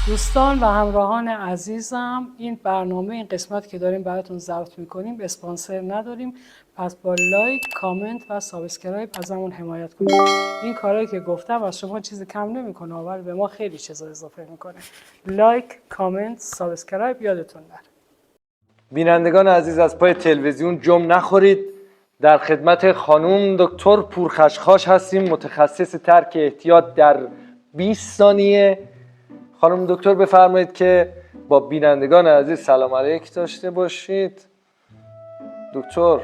دوستان و همراهان عزیزم، این برنامه، این قسمت که داریم براتون ضبط میکنیم اسپانسر نداریم، پس با لایک، کامنت و سابسکرایب ازمون حمایت کنید. این کارهایی که گفتم از شما چیزی کم نمیکنه، ولی به ما خیلی چیزا اضافه میکنه. لایک، کامنت، سابسکرایب یادتون نره. بینندگان عزیز، از پای تلویزیون جم نخورید. در خدمت خانم دکتر پورخشخاش هستیم، متخصص ترک احتیاط در 20 ثانیه. خانم دکتر بفرمایید که با بینندگان عزیز سلام علیک داشته باشید. دکتر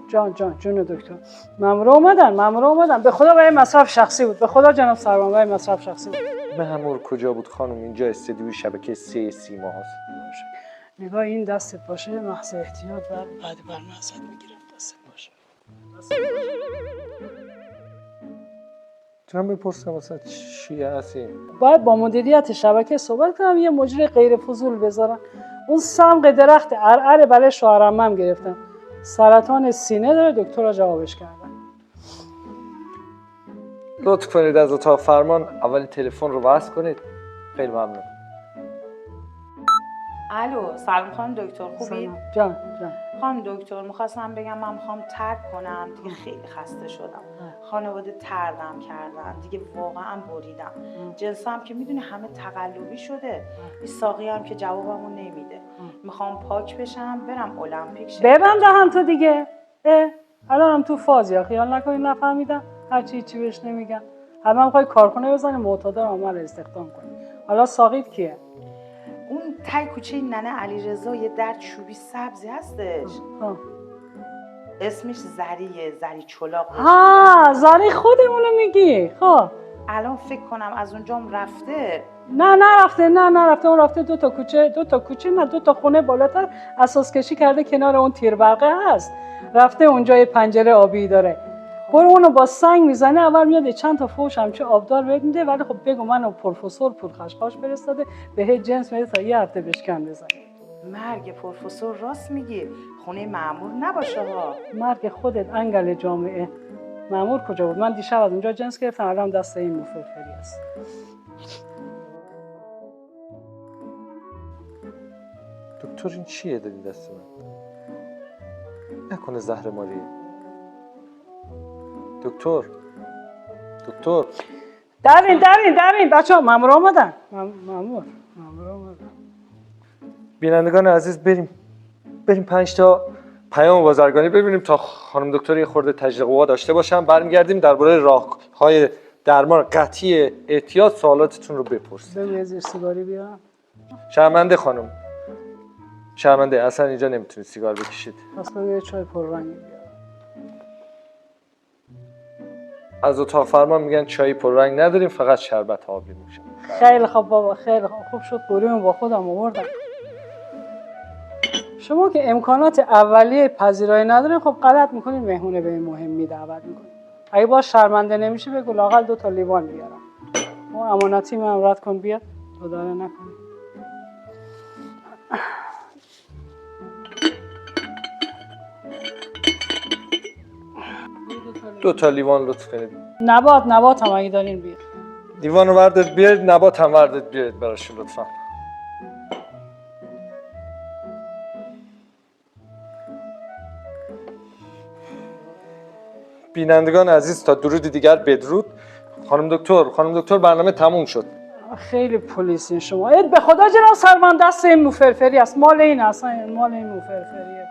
جان جون دکتر. مامور اومدن. به خدا برای مصرف شخصی بود. به خدا جناب سروان برای مصرف شخصی بود. مامور کجا بود خانم؟ اینجا استدیوی شبکه 3 سیما هست. نگاه این دستت باشه، محض احتیاط و بعد برنامه ازت میگیرم. دستت باشه. تو هم بپرسم مثلا چیه هستی؟ باید با مدیریت شبکه صحبت کنم، یه مجری غیر فضول بذارن. اون سمق درخت عرعر برای شوهرعمم گرفتم، سرطان سینه داره، دکتر را جوابش کردن. لطف کنید از اتاق فرمان اولین تلفن رو وصل کنید. خیلی ممنون. الو، سلام خانم دکتر، خوبی؟ جان. خانم دکتر، میخواستم بگم من میخوام ترک کنم دیگه، خیلی خسته شدم. خانواده تردم کردن دیگه، واقعا بریدم. جنسم که میدونی همه تقلبی شده. این ساقی هم که جوابمو نمیده. میخوام پاک بشم برم المپیک شم. ببند دهن تو دیگه. الانم تو فازی ها، خیال نکنی نفهمیدم. هرچی چی بهش نمیگم. همه میخوای کارخونه بزنی معتادر عمل استخدام کنی. حالا ساقیت کیه؟ اون تای کوچه ننه علیرضا یه در چوبی سبزی هستش. اسمش زری چلاق. زری خودمونو میگی؟ خب الان فکر کنم از اونجام رفته. نه نرفته. اون رفته دو تا خونه بالاتر اساس کشی کرده، کنار اون تیر برقه هست. رفته اونجا یه پنجره آبی داره. برو اونو با سنگ میزنه، اول میاد چند تا فوش همچه آبدار بهت میده، ولی خب بگو منو پروفسور پورخشخاش فرستاده بهت جنس میده تا یه هفته بشکن بزنی. مرگ پروفسور راست میگی، خونه مأمور نباشه ها. مرگ خودت انگل جامعه. مأمور کجا بود؟ من دیشب از اونجا جنس گرفتم، الان دست این مفرفری است. دکتر این چیه دادی دست من؟ نکنه زهر ماریه. دکتر درین بچه‌ها، مأمور آمدن. مأمور آمدن. بینندگان عزیز، بریم 5 تا پیام بازرگانی ببینیم تا خانم دکتر یه خورده تجربه قوا داشته باشم. برمیگردیم درباره راه‌های درمان قطعی احتیاط سوالاتتون رو بپرسیم. بگو زیر سیگاری بیارم. شرمنده خانم، اصلا اینجا نمیتونید سیگار بکشید. پس بگو یه چای پررنگی بیارم. از اتاق فرمان میگن چای پررنگ نداریم، فقط شربت آبی میشه. خیلی خوب بابا، خیلی خوب شد گوریمو با خودم آوردم. شما که امکانات اولیه پذیرایی ندارین، خب غلط میکنین، مهمونه به این مهمی دعوت میکنین. اگه با شرمنده نمیشه بگو لااقل 2 تا لیوان بیارم. اون امانتی من رد کن بیاد، داره نکنی. 2 تا لیوان لطف کنید. نبات هم اگه دارین بیار. لیوان رو بردارید بیارید، نبات هم بردارید بیارید براشون لطفا. بینندگان عزیز، تا درودی دیگر بدرود. خانم دکتر برنامه تموم شد. خیلی پلیسین شما. به خدا جناب سروان، دست این موفرفری است، مال این اصلا مال این موفرفریه.